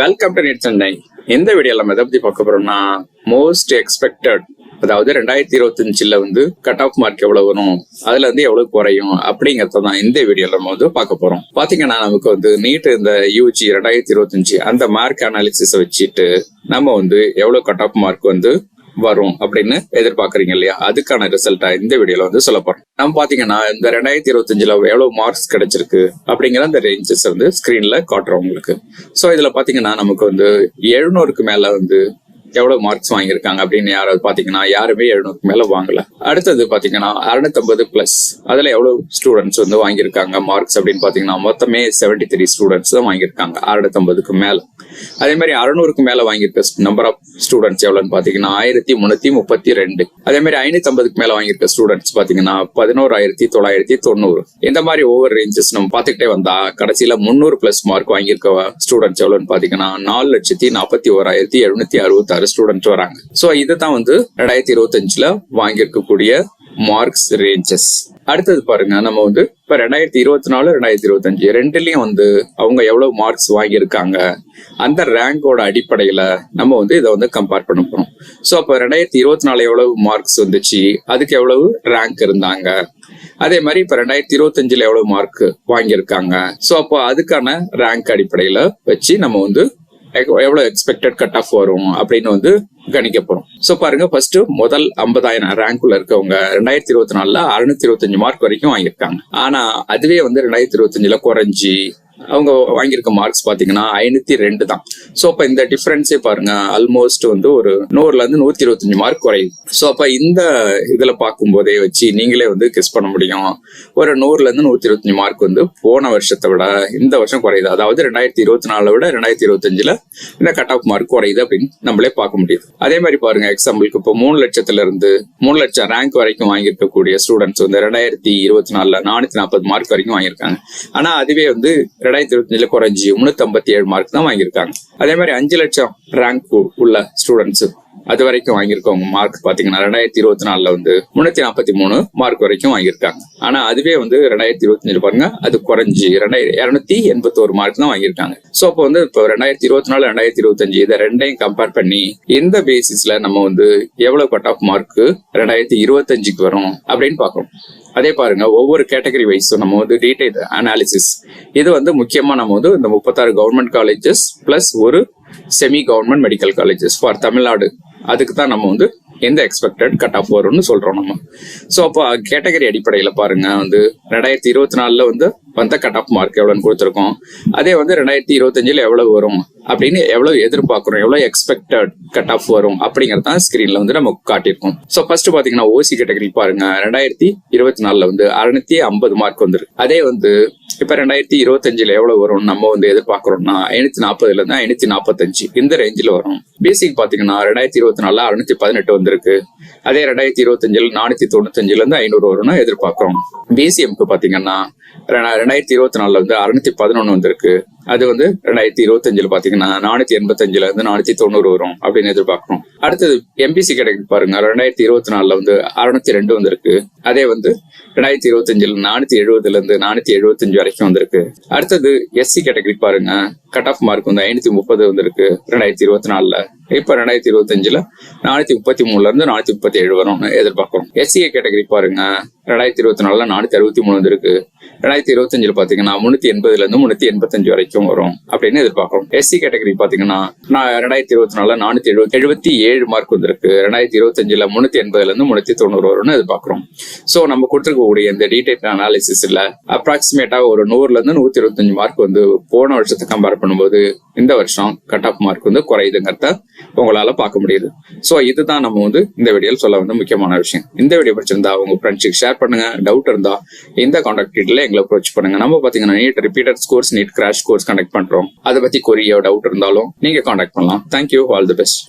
Welcome to NEET Chennai. இந்த வீடியோல நம்ம எதை பத்தி பார்க்க போறோம்னா, மோஸ்ட் எக்ஸ்பெக்டட், அதாவது 2025 வந்து கட் ஆஃப் மார்க் எவ்வளவு வரும், அதுல இருந்து எவ்வளவு குறையும் அப்படிங்கறதான் இந்த வீடியோல நம்ம வந்து பார்க்க போறோம். பாத்தீங்கன்னா நமக்கு வந்து நீட் இந்த யூஜி 2025 அந்த மார்க் அனாலிசிஸ் வச்சுட்டு நம்ம வந்து எவ்வளவு கட் ஆஃப் மார்க் வந்து வரும் அப்படின்னு எதிர்பார்க்கறீங்க இல்லையா, அதுக்கான ரிசல்ட்டா இந்த வீடியோல வந்து சொல்ல போறோம். நம்ம பாத்தீங்கன்னா இந்த 2025 எவ்வளவு மார்க்ஸ் கிடைச்சிருக்கு அப்படிங்கிற அந்த ரேஞ்சஸ் வந்து ஸ்கிரீன்ல காட்டுறோம் உங்களுக்கு. சோ இதுல பாத்தீங்கன்னா நமக்கு வந்து 700க்கு மேல வந்து எவ்வளவு மார்க்ஸ் வாங்கியிருக்காங்க அப்படின்னு யாராவது பாத்தீங்கன்னா யாருமே 700க்கு மேல வாங்கல. அடுத்தது பாத்தீங்கன்னா 650+, அதுல எவ்வளவு ஸ்டூடெண்ட்ஸ் வந்து வாங்கியிருக்காங்க மார்க்ஸ் அப்படின்னு பாத்தீங்கன்னா மொத்தமே 73 ஸ்டூடெண்ட்ஸ் தான் வாங்கியிருக்காங்க 650க்கு மேல. அதே மாதிரி 600க்கு மேல வாங்கியிருக்க நம்பர் ஆஃப் ஸ்டூடெண்ட்ஸ் எவ்வளவுன்னு பாத்தீங்கன்னா 1332. அதே மாதிரி 550க்கு மேல வாங்கியிருக்க ஸ்டூடெண்ட்ஸ் பாத்தீங்கன்னா 11,990. இந்த மாதிரி ஒவ்வொரு ரேஞ்சஸ் நம்ம பாத்துக்கிட்டே வந்தா கடைசியில 300+ மார்க் வாங்கியிருக்க ஸ்டூடெண்ட்ஸ் எவ்வளவுன்னு பாத்தீங்கன்னா 4,41,766 ஸ்டூடெண்ட்ஸ் வராங்க. சோ இதுதான் வந்து 2025 வாங்கியிருக்கக்கூடிய மார்க்ஸ் ரேஞ்சஸ். அடுத்தது பாருங்க, நம்ம வந்து இப்ப 2024 2025 ரெண்டுலயும் வந்து அவங்க எவ்வளவு மார்க்ஸ் வாங்கியிருக்காங்க அந்த ரேங்கோட அடிப்படையில நம்ம வந்து இதை வந்து கம்பேர் பண்ண போறோம். சோ அப்ப 2024 எவ்வளவு மார்க்ஸ் வந்துச்சு, அதுக்கு எவ்வளவு ரேங்க் இருந்தாங்க, அதே மாதிரி இப்ப 2025 எவ்வளவு மார்க் வாங்கியிருக்காங்க. சோ அப்போ அதுக்கான ரேங்க் அடிப்படையில வச்சு நம்ம வந்து எவ்வளவு எக்ஸ்பெக்டட் கட் ஆஃப் வரும் அப்படின்னு வந்து கணிக்க போறோம். சோ பாருங்க, ஃபர்ஸ்ட் முதல் 50,000 ரேங்க்ல இருக்கவங்க 2024 625 மார்க் வரைக்கும் வாங்கியிருக்காங்க. ஆனா அதுவே வந்து 2025 குறைஞ்சி அவங்க வாங்கியிருக்க மார்க்ஸ் பாத்தீங்கன்னா 502 தான். சோ அப்ப இந்த டிஃபரன்ஸே பாருங்க, ஆல்மோஸ்ட் வந்து ஒரு 100ல இருந்து 125 மார்க் குறையுது. சோ அப்ப இந்த இதுல பார்க்கும் போதே வச்சு நீங்களே வந்து கெஸ் பண்ண முடியும், ஒரு 100ல இருந்து 125 மார்க் வந்து போன வருஷத்தை விட இந்த வருஷம் குறையுது. அதாவது 2024 விட 2025 இந்த கட் ஆஃப் மார்க் குறையுது அப்படின்னு நம்மளே பார்க்க முடியுது. அதே மாதிரி பாருங்க, எக்ஸாம்பிளுக்கு இப்போ 3 லட்சத்துல இருந்து 3 லட்சம் ரேங்க் வரைக்கும் வாங்கியிருக்கக்கூடிய ஸ்டூடெண்ட்ஸ் வந்து 2024 440 மார்க் வரைக்கும் வாங்கியிருக்காங்க. ஆனா அதுவே வந்து 2025 குறைஞ்சி 357 மார்க் தான் வாங்கியிருக்காங்க. அதே மாதிரி 5 லட்சம் ரேங்க் உள்ள ஸ்டூடெண்ட்ஸ் அது வரைக்கும் வாங்கியிருக்கவங்க மார்க் பாத்தீங்கன்னா 2024 வந்து 343 மார்க் வரைக்கும் வாங்கியிருக்காங்க. ஆனா அதுவே வந்து 2025 பாருங்க, அது குறைஞ்சி 281 மார்க் தான் வாங்கியிருக்காங்க. சோ அப்போ வந்து இப்போ 2024 2025 இதை ரெண்டையும் கம்பேர் பண்ணி இந்த பேசிஸ்ல நம்ம வந்து எவ்வளவு கட் ஆஃப் மார்க் 2025 வரும் அப்படின்னு பாக்குறோம். அதே பாருங்க, ஒவ்வொரு கேட்டகரி வைஸும் நம்ம வந்து டீடைல் அனாலிசிஸ், இது வந்து முக்கியமா நம்ம வந்து இந்த 36 கவர்மெண்ட் காலேஜஸ் பிளஸ் ஒரு semi government medical colleges for Tamil Nadu, அதுக்கு தான் நம்ம வந்து எந்த எக்ஸ்பெக்டட் கட் ஆஃப் வரும்னு சொல்றோம் நம்ம. சோ அப்போ கேட்டகரி அடிப்படையில பாருங்க, வந்து 2024 வந்து வந்த கட் ஆஃப் மார்க் எவ்வளவுன்னு கொடுத்துருக்கோம். அதே வந்து 2025 எவ்வளவு வரும் அப்படின்னு எவ்வளவு எதிர்பார்க்கிறோம், எவ்வளவு எக்ஸ்பெக்டட் கட் ஆஃப் வரும் அப்படிங்கறதான் ஸ்கிரீன்ல வந்து நம்ம காட்டியிருக்கோம். சோ ஃபர்ஸ்ட் பாத்தீங்கன்னா ஓசி கேட்டகரி பாருங்க, 2024 வந்து 650 மார்க் வந்துருக்கு. அதே வந்து இப்ப 2025 எவ்வளவு வரும் நம்ம வந்து எதிர்பார்க்கிறோம்னா 540ல இருந்து 545 இந்த ரேஞ்சில் வரும். பேசிக் பாத்தீங்கன்னா 2024 618 வந்திருக்கு. அதே 2025 495ல இருந்து 500 வரும்னு எதிர்பார்க்கிறோம். பிசிஎம்க்கு பாத்தீங்கன்னா 2024 வந்து 611 வந்திருக்கு. அது வந்து 2025 பாத்தீங்கன்னா 485ல இருந்து 490 வரும் அப்படின்னு எதிர்பார்க்கிறோம். அடுத்தது எம்பிசி கேட்டகரி பாருங்க, 2024 வந்து 602 வந்திருக்கு. அதே வந்து 2025 470ல இருந்து 475 வரைக்கும் வந்திருக்கு. அடுத்தது எஸ்சி கேட்டகரி பாருங்க, கட் ஆஃப் மார்க் வந்து 530 வந்திருக்கு 2024. இப்ப 2025 433ல இருந்து 437 வரும்னு எதிர்பார்க்கிறோம். எஸ்சிஏ கேட்டகரி பாருங்க, 2024 463 வந்திருக்கு. 2025 பாத்தீங்கன்னா 380ல இருந்து 385 வரைக்கும் வரும் அப்படின்னு எதிர்பார்க்கிறோம். எஸ்சி கேட்டகரி பாத்தீங்கன்னா 2024 477 மார்க் வந்திருக்கு. 2025 380ல இருந்து 390 வரும்னு எதிர்பார்க்கிறோம். சோ நம்ம கொடுத்துருக்கக்கூடிய இந்த டீடைல் அனாலிசிஸ்ல அப்ராக்சிமேட்டா ஒரு 100ல இருந்து 125 மார்க் வந்து போன வருஷத்தை கம்பேர் பண்ணும்போது இந்த வருஷம் கட் ஆஃப் மார்க் வந்து குறையுதுங்கிறத உங்களால பார்க்க முடியுது. சோ இதுதான் நம்ம வந்து இந்த வீடியோல சொல்ல வந்து முக்கியமான விஷயம். இந்த வீடியோ பிடிச்சிருந்தா உங்க ஃப்ரெண்ட்ஸுக்கு ஷேர் பண்ணுங்க. டவுட் இருந்தா இந்த கான்டாக்ட் டீடைல்ல எங்களை அப்ரோச் பண்ணுங்க. நம்ம பாத்தீங்கன்னா NEET repeated course, NEET crash course conduct பண்றோம். அதை பத்தி கொரியோ டவுட் இருந்தாலும் நீங்க கான்டாக்ட் பண்ணலாம். Thank you, all the best.